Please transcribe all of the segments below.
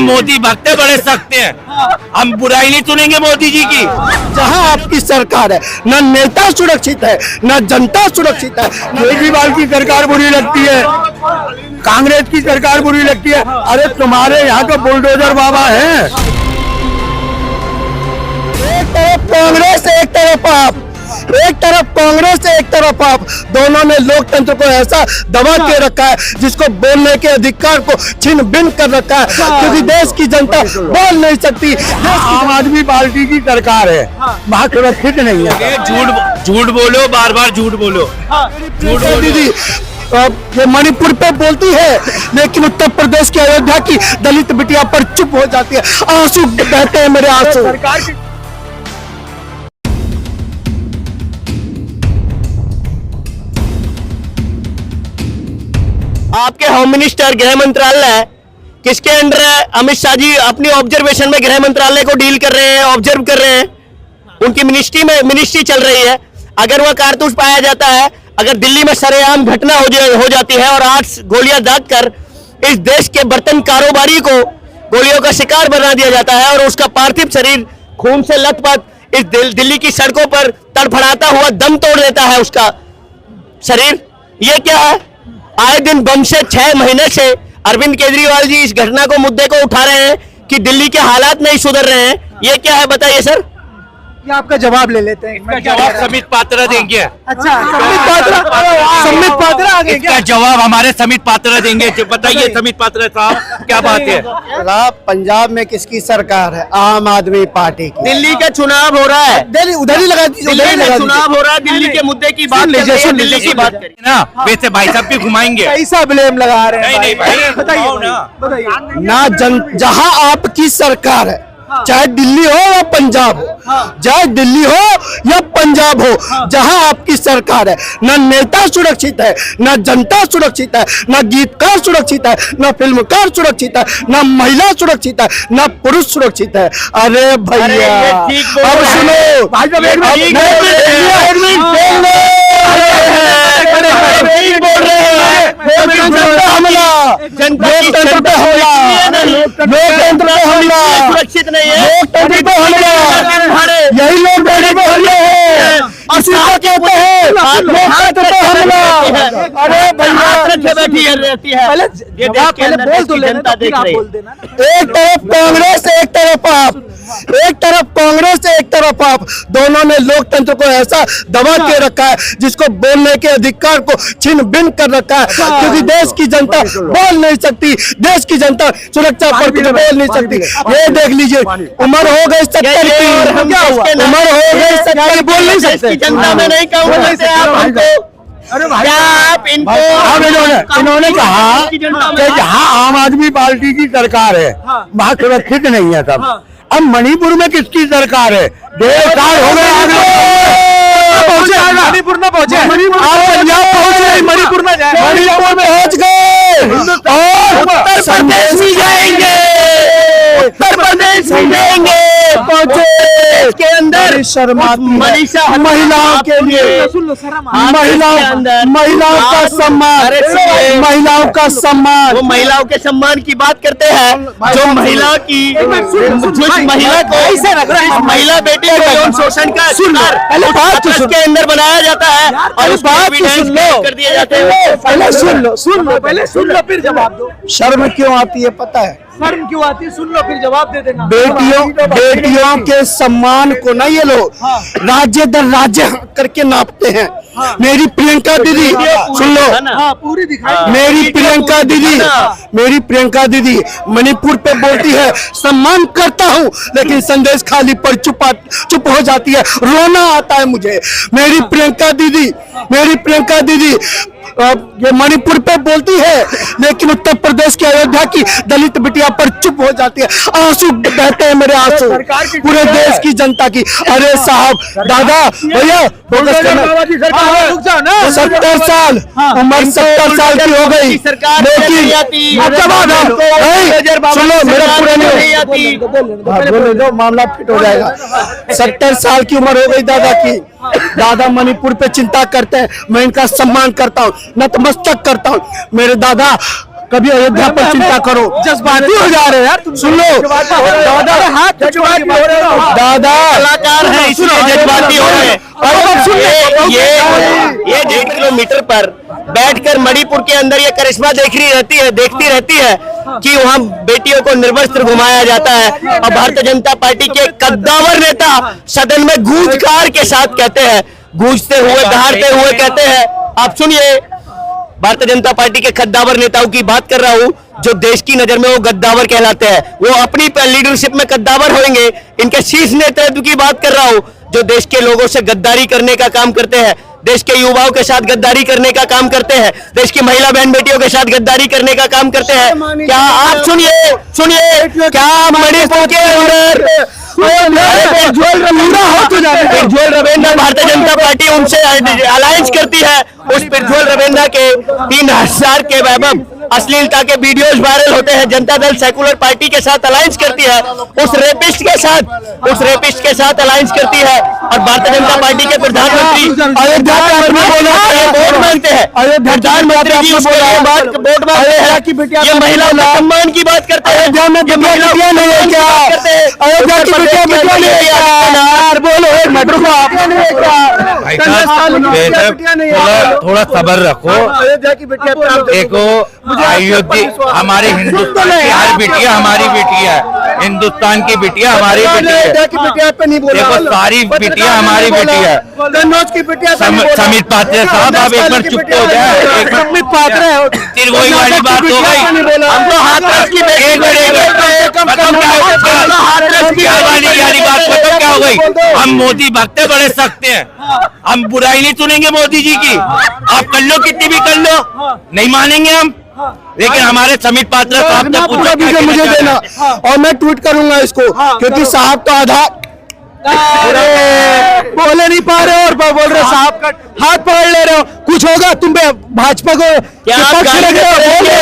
मोदी भक्त है, बड़े सख्त हैं। हम बुराई नहीं सुनेंगे मोदी जी की। जहां आपकी सरकार है न नेता सुरक्षित है न जनता सुरक्षित है। केजरीवाल की सरकार बुरी लगती है, कांग्रेस की सरकार बुरी लगती है। अरे तुम्हारे यहाँ तो बुलडोजर बाबा हैं। एक तरफ कांग्रेस एक तरफ आप, एक तरफ कांग्रेस एक तरफ आप, दोनों ने लोकतंत्र को ऐसा दबा के रखा है जिसको बोलने के अधिकार को छिन भिन कर रखा है, क्योंकि देश की जनता बोल नहीं सकती। आम आदमी पार्टी की सरकार है, वहाँ सुरक्षित नहीं है। झूठ बोलो, बार बार झूठ बोलो। झूठ बोलो दीदी, ये मणिपुर पे बोलती है लेकिन उत्तर प्रदेश की अयोध्या की दलित बिटिया पर चुप हो जाती है। आंसू बहते हैं मेरे आंसू। आपके होम मिनिस्टर गृह मंत्रालय किसके अंडर है? अमित शाह जी अपनी ऑब्जर्वेशन में गृह मंत्रालय को डील कर रहे हैं, ऑब्जर्व कर रहे हैं। उनकी मिनिस्ट्री चल रही है। अगर वह कारतूस पाया जाता है, अगर दिल्ली में सरेआम घटना हो जाती है और 8 गोलियां दागकर इस देश के बर्तन कारोबारी को गोलियों का शिकार बना दिया जाता है और उसका पार्थिव शरीर खून से लथपथ इस दिल्ली की सड़कों पर तड़फड़ाता हुआ दम तोड़ देता है उसका शरीर, ये क्या है? आए दिन बम से 6 महीने से अरविंद केजरीवाल जी इस घटना को मुद्दे को उठा रहे हैं कि दिल्ली के हालात नहीं सुधर रहे हैं। ये क्या है बताइए सर? ये आपका जवाब ले लेते हैं। इसका जवाब समित पात्रा देंगे। अच्छा, समित पात्रा आगे इसका जवाब हमारे समित पात्रा देंगे। बताइए समित पात्रा साहब, क्या बात है? पंजाब में किसकी सरकार है? आम आदमी पार्टी की। दिल्ली का चुनाव हो रहा है, दिल्ली उधर ही लगा दीजिए, दिल्ली में चुनाव हो रहा है, दिल्ली के मुद्दे की बात कर रहे हैं, दिल्ली की बात करिए ना। वैसे भाई साहब भी घुमाएंगे। कैसा ब्लेम लगा रहे हैं? नहीं भाई, बताइए ना जहां आपकी सरकार है, चाहे दिल्ली हो या पंजाब हो, चाहे दिल्ली हो या पंजाब हो, जहां आपकी सरकार है न नेता सुरक्षित है न जनता सुरक्षित है, न गीतकार सुरक्षित है, न फिल्मकार सुरक्षित है, न महिला सुरक्षित है, न पुरुष सुरक्षित है। अरे भैया अब सुनो, लोकतंत्र पे हमला सुरक्षित नहीं है, यही लोग कहते हैं लोकतंत्र पे हमला। अरे भैया रहती है, पहले बोल तो लेना, जनता देख रही है। एक तरफ कांग्रेस एक तरफ आप, एक तरफ कांग्रेस एक तरफ आप, दोनों ने लोकतंत्र को ऐसा दबा के रखा है जिसको बोलने के अधिकार को छिन भिन कर रखा है, क्योंकि देश की जनता बोल नहीं सकती, देश की जनता सुरक्षा पर कुछ बोल नहीं सकती। ये देख लीजिए, उम्र हो गई 70 की, उम्र हो गई 70, बोल नहीं सकते। जनता में नहीं कहूँगा आप हमको। अरे भाई आप इनको इन्होंने कहा कि जहां आम आदमी पार्टी की सरकार है वहाँ सुरक्षित नहीं है सब। अब मणिपुर में किसकी सरकार है? 1.5 साल हो गए मणिपुर न पहुंचे, आप पंजाब पहुंचे, मणिपुर में पहुंच गए और उत्तर प्रदेश भी जाएंगे, उत्तर प्रदेश भी जाएंगे। पहुंचे के अंदर महिलाओं के लिए, महिलाओं का सम्मान, महिलाओं का सम्मान। वो महिलाओं के सम्मान की बात करते हैं, जो महिला की जिस महिला को महिला बेटी को यौन शोषण का शिकार के अंदर बनाया जाता है और उस बात कर दिए जाते हैं। पहले सुन लो फिर जवाब दो। शर्म क्यों आती है पता है? शर्म क्यों आती है? सुन लो फिर जवाब दे देना। बेटियों के सम्मान को ना ये लोग राज्य दर राज्य करके नापते हैं। मेरी प्रियंका दीदी सुन लो, पूरी दिखाई। मेरी प्रियंका दीदी मणिपुर पे बोलती है सम्मान करता हूँ, लेकिन संदेश खाली पर चुप हो जाती है, रोना आता है मुझे। मेरी प्रियंका दीदी ये मणिपुर पे बोलती है लेकिन उत्तर प्रदेश की अयोध्या की दलित बिटिया पर चुप हो जाती है। आंसू बहते हैं मेरे आंसू, पूरे देश की जनता की। अरे साहब, दादा भैया 70 साल उम्र 70 साल की हो गई, लेकिन सुनो मेरा पूरा मामला फिट हो जाएगा। 70 साल की उम्र हो गई दादा की। दादा मणिपुर पे चिंता करते हैं, मैं इनका सम्मान करता हूँ, नतमस्तक करता हूँ। मेरे दादा कभी अयोध्या पर चिंता करो। जज्बाती हो जा रहे हैं यार, सुन लो दादा, दादा कलाकार है इसलिए जज्बाती हो रहे हैं। और ये 1.5 किलोमीटर पर बैठकर मणिपुर के अंदर ये करिश्मा देखती रहती है कि वहां बेटियों को निर्वस्त्र घुमाया जाता है और भारतीय जनता पार्टी के कद्दावर नेता सदन में गूंजकार के साथ कहते हैं, गूंजते हुए दहाड़ते हुए कहते हैं। आप सुनिए, भारतीय जनता पार्टी के कद्दावर नेताओं की बात कर रहा हूं जो देश की नजर में वो गद्दावर कहलाते हैं। वो अपनी लीडरशिप में गद्दावर होंगे। इनके शीर्ष नेतृत्व की बात कर रहा हूं जो देश के लोगों से गद्दारी करने का काम करते हैं, देश के युवाओं के साथ गद्दारी करने का काम करते हैं, देश की महिला बहन बेटियों के साथ गद्दारी करने का काम करते हैं। क्या आप सुनिए क्या मणिपुर के अंदर प्रज्वल रवेंद्र भारतीय जनता पार्टी उनसे अलायंस करती है। उस प्रज्वल रवेंद्र के 3000 के वैभव अश्लीलता के वीडियोज वायरल होते हैं। जनता दल सेकुलर पार्टी के साथ अलायंस करती है, उस रेपिस्ट के साथ अलायंस करती है। और भारतीय जनता पार्टी के प्रधानमंत्री अयोध्या वोट मांगते हैं, प्रधानमंत्री जी उसके लिए वोट मांगते हैं। ये महिलाओं के सम्मान की बात करते हैं। अयोध्या में बिटिया नहीं है क्या? अयोध्या की बिटिया नहीं है क्या? बोलो एक मिनट रुको आप। थोड़ा सब्र रखो। अयोध्या की बिटिया देखो, अयोध्या हमारे हिंदुस्तान की हर बिटिया हमारी बेटी है, हिंदुस्तान की बिटिया हमारी बेटी है। अयोध्या की बिटिया पे नहीं बोला। देखो, सारी बिटिया हमारी बेटी है। कन्नौज की बिटिया पे नहीं बोला। समित पात्रे साहब, आप एक बार चुप हो जाए। समित पात्रे फिर वही वाली बात हो गई। हमको हाथरस की एक वाली बात बताओ क्या हो गई। हम मोदी भक्त हैं, बड़े सख्त हैं, हम बुराई नहीं सुनेंगे मोदी जी की। आप कर लो, कितनी भी कर लो, नहीं मानेंगे हम। लेकिन हमारे समित पात्रा साहब ने पूछा वीडियो मुझे देना और मैं ट्वीट करूंगा इसको, क्योंकि साहब तो आधा बोले नहीं पा रहे और बोल रहे साहब का हाथ पकड़ ले रहे हो। कुछ होगा तुम भाजपा को क्या आप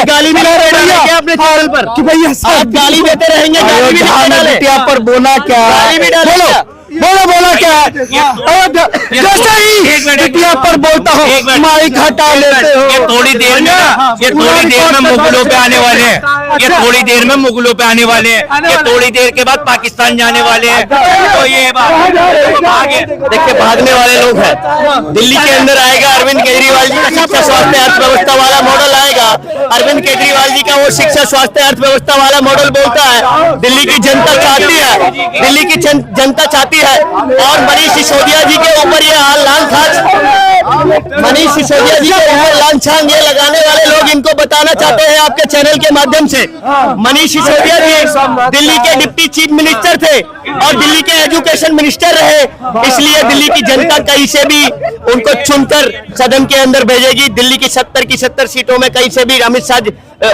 गाली भी दे रहे हैं क्या अपने चैनल पर कि भैया आप गाली देते रहेंगे? बिटिया पर बोला क्या? बोला क्या? जैसे ही बिटिया पर बोलता हूँ माइक हटा लेते हो। ये थोड़ी देर में ये थोड़ी देर में मुगलों पे आने वाले हैं। ये थोड़ी देर में मुगलों पे आने वाले हैं। ये थोड़ी देर के बाद पाकिस्तान जाने वाले हैं। तो ये देखिए, भागने वाले लोग हैं। दिल्ली के अंदर आएगा अरविंद केजरीवाल जी का शिक्षा स्वास्थ्य अर्थव्यवस्था वाला मॉडल आएगा। अरविंद केजरीवाल जी का वो शिक्षा स्वास्थ्य अर्थव्यवस्था वाला मॉडल बोलता है। दिल्ली की जनता चाहती है, दिल्ली की जनता चाहती है। और मनीष सिसोदिया जी के ऊपर ये मनीष सिसोदिया जी के ऊपर लांछन ये लगाने वाले लोग इनको बताना चाहते हैं आपके चैनल के माध्यम से। मनीष सिसोदिया जी दिल्ली के डिप्टी चीफ मिनिस्टर थे और दिल्ली के एजुकेशन मिनिस्टर रहे, इसलिए दिल्ली की जनता कहीं से भी उनको चुनकर सदन के अंदर भेजेगी। दिल्ली की 70 की 70 सीटों में कहीं से भी अमित शाह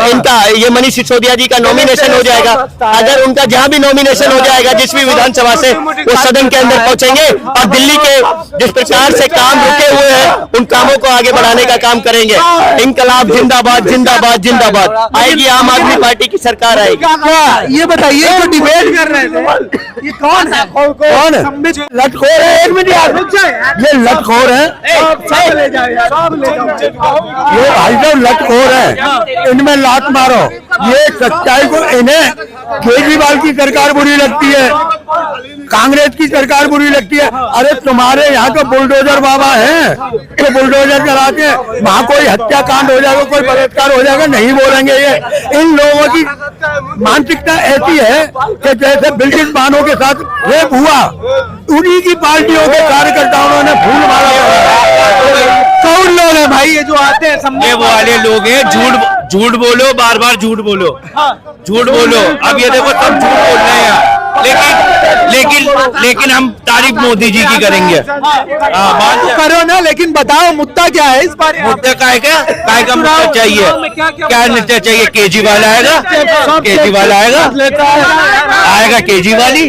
इनका ये मनीष सिसोदिया जी का नॉमिनेशन हो जाएगा। अगर उनका जहां भी नॉमिनेशन हो जाएगा जिस भी विधानसभा से, वो सदन के अंदर पहुंचेंगे और दिल्ली के जिस प्रकार से काम रुके हुए हैं उन कामों को आगे बढ़ाने का काम करेंगे। इनकलाब जिंदाबाद जिंदाबाद जिंदाबाद। आएगी आम आदमी पार्टी की सरकार आएगी। ये बताइए जो डिबेट कर रहे थे ये कौन है? कौन है? लटखोर है। एक मिनट यार, ये लटखोर है। ले जाओ यार, सब ले जाओ। ये भाई साहब लटखोर है, इनमें लात मारो। ये सच्चाई को, इन्हें केजरीवाल की सरकार बुरी लगती है, कांग्रेस की सरकार बुरी लगती है। अरे तुम्हारे यहाँ तो बुलडोजर बाबा हैं तो बुलडोजर चलाते हैं, वहाँ कोई हत्याकांड हो जाएगा, कोई बलात्कार हो जाएगा, नहीं बोलेंगे। ये इन लोगों की मानसिकता ऐसी है कि जैसे ब्रिटिश बानों के साथ रेप हुआ, उन्हीं की पार्टियों के कार्यकर्ताओं ने फूल मारा। कौन लोग हैं भाई ये जो आते हैं? ये वो वाले लोग हैं, झूठ बोलो, बार बार झूठ बोलो, झूठ बोलो। अब ये देखो सब झूठ बोल रहे हैं, लेकिन हम तारीफ मोदी जी की करेंगे। करो ना, लेकिन बताओ मुद्दा क्या है इस बार? मुद्दा काय का मुद्दा चाहिए? क्या नृत्य चाहिए? केजरीवाल आएगा, केजरीवाल आएगा केजरीवाल ही।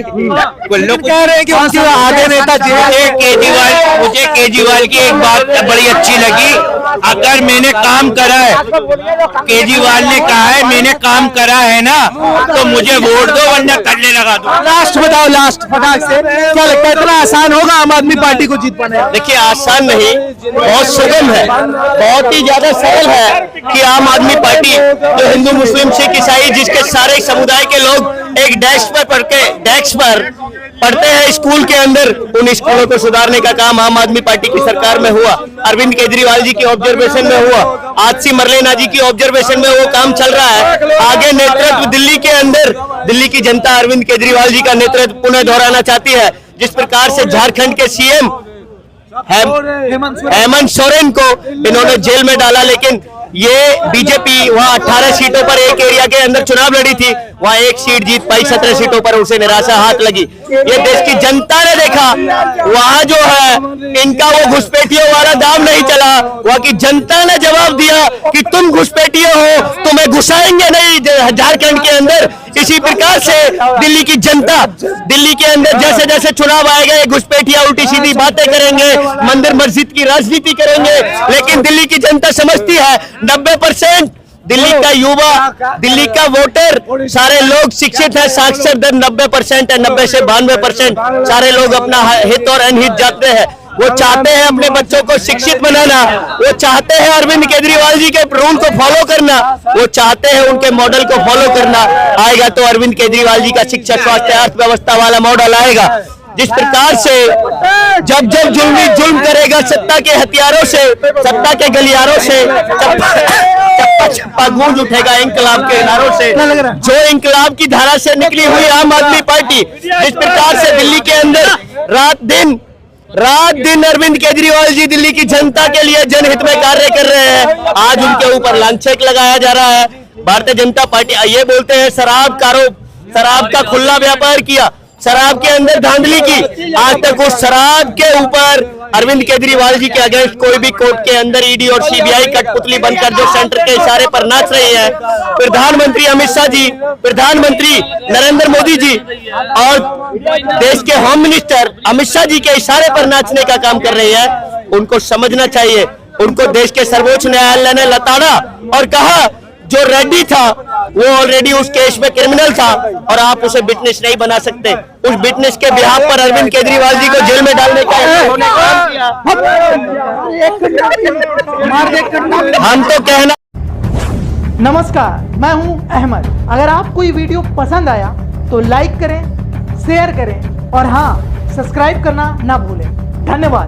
लोग कह रहे हैं कि उनके आगे नेता मुझे केजरीवाल की एक बात बड़ी अच्छी लगी अगर मैंने काम करा है, केजरीवाल ने कहा है मैंने काम करा है ना, तो मुझे वोट दो वरना तल्ले लगा दो। लास्ट बताओ, लास्ट फटाक से, क्या लगता है इतना आसान होगा आम आदमी पार्टी को जीत पाना? देखिए आसान नहीं, बहुत सुगम है, बहुत ही ज्यादा सरल है कि आम आदमी पार्टी जो हिंदू मुस्लिम सिख ईसाई जिसके सारे समुदाय के लोग एक डेस्क पर पढ़ते हैं स्कूल के अंदर, उन स्कूलों को सुधारने का काम आम आदमी पार्टी की सरकार में हुआ, अरविंद केजरीवाल जी की ऑब्जर्वेशन में हुआ, आजसी मरलेना जी की ऑब्जर्वेशन में वो काम चल रहा है। आगे नेतृत्व दिल्ली के अंदर, दिल्ली की जनता अरविंद केजरीवाल जी का नेतृत्व पुनः दोहराना चाहती है। जिस प्रकार से झारखंड के सीएम हेमंत सोरेन को इन्होंने जेल में डाला, लेकिन ये बीजेपी वहां 18 सीटों पर एक एरिया के अंदर चुनाव लड़ी थी, वहां एक सीट जीत पाई, 17 सीटों पर उसे निराशा हाथ लगी। ये देश की जनता ने देखा, वहां जो है इनका वो घुसपैठियों वाला दाम नहीं चला, वहां की जनता ने जवाब दिया कि तुम घुसपैठिए हो, तुम्हें घुसाएंगे नहीं झारखंड के अंदर। इसी प्रकार से दिल्ली की जनता, दिल्ली के अंदर जैसे जैसे चुनाव आएगा ये घुसपैठिया उल्टी सीधी बातें करेंगे, मंदिर मस्जिद की राजनीति करेंगे, लेकिन दिल्ली की जनता समझती है 90% दिल्ली का युवा, दिल्ली का वोटर, सारे लोग शिक्षित है, साक्षर दर 90% है, 90 से 92% सारे लोग अपना हित और अनहित जानते हैं। वो चाहते हैं अपने बच्चों को शिक्षित बनाना, वो चाहते हैं अरविंद केजरीवाल जी के रूल को फॉलो करना, वो चाहते हैं उनके मॉडल को फॉलो करना। आएगा तो अरविंद केजरीवाल जी का शिक्षा, स्वास्थ्य, अर्थव्यवस्था वाला मॉडल आएगा। जिस प्रकार से जब जब जुल्म करेगा सत्ता के हथियारों से, सत्ता के गलियारों से चप्पा गूंज उठेगा इंकलाब के नारों से, जो इंकलाब की धारा से निकली हुई आम आदमी पार्टी जिस प्रकार से दिल्ली के अंदर रात दिन अरविंद केजरीवाल जी दिल्ली की जनता के लिए जनहित में कार्य कर रहे हैं, आज उनके ऊपर लांछन लगाया जा रहा है। भारतीय जनता पार्टी ये बोलते हैं शराब का खुला व्यापार किया, शराब के अंदर धांधली की, आज तक उस शराब के ऊपर अरविंद केजरीवाल जी के अगेंस्ट कोई भी कोर्ट के अंदर ईडी और सीबीआई कठपुतली बनकर जो सेंटर के इशारे पर नाच रही है, प्रधानमंत्री अमित शाह जी, प्रधानमंत्री नरेंद्र मोदी जी और देश के होम मिनिस्टर अमित शाह जी के इशारे पर नाचने का काम कर रही है। उनको समझना चाहिए, उनको देश के सर्वोच्च न्यायालय ने लताड़ा और कहा जो रेड्डी था वो ऑलरेडी उस केस में क्रिमिनल था और आप उसे विटनेस नहीं बना सकते। उस विटनेस के बिहाफ पर अरविंद केजरीवाल जी को जेल में डालने का हम तो कहना। नमस्कार, मैं हूं अहमद। अगर आपको ये वीडियो पसंद आया तो लाइक करें, शेयर करें और हाँ, सब्सक्राइब करना ना भूलें। धन्यवाद।